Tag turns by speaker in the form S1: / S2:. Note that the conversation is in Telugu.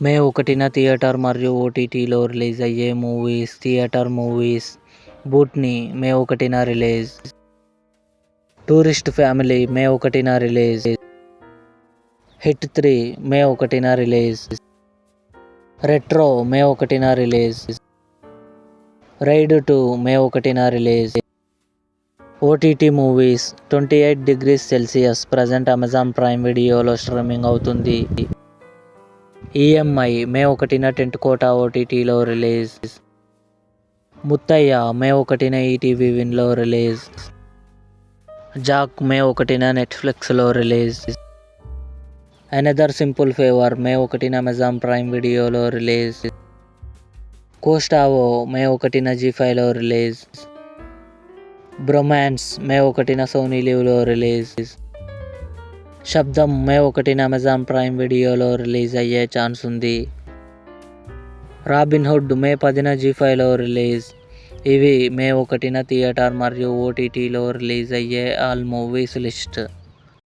S1: మే 1న థియేటర్ మరియు ఓటీటీలో రిలీజ్ అయ్యే movies. Theatre movies. Bhootni May 1న రిలీజ్. టూరిస్ట్ ఫ్యామిలీ మే 1న రిలీజ్. హిట్ 3 మే 1న రిలీజ్. రెట్రో మే 1న రిలీజ్. రైడ్ 2 మే 1న release. OTT movies 28 degrees Celsius present Amazon Prime వీడియోలో స్ట్రీమింగ్ అవుతుంది. ఈఎంఐ మే 1న టెంట్ కోట ఓటీటీలో రిలీజ్. ముత్తయ్య మే 1న ఈటీవీ విన్లో రిలీజ్. జాక్ మే 1న నెట్ఫ్లిక్స్లో release. Another Simple Favor May 1న అమెజాన్ ప్రైమ్ వీడియోలో రిలీజ్. కోస్టావో మే 1న జీ5లో రిలీజ్. బ్రొమాన్స్ మే 1న సోనీ లివ్లో రిలీజ్. శబ్దం మే 1న అమెజాన్ ప్రైమ్ వీడియోలో రిలీజ్ అయ్యే ఛాన్స్ ఉంది. రాబిన్ హుడ్ మే 10న జీ5లో రిలీజ్. ఇవి మే 1న థియేటర్ మరియు ఓటీటీలో రిలీజ్ అయ్యే ఆల్ మూవీస్ లిస్ట్.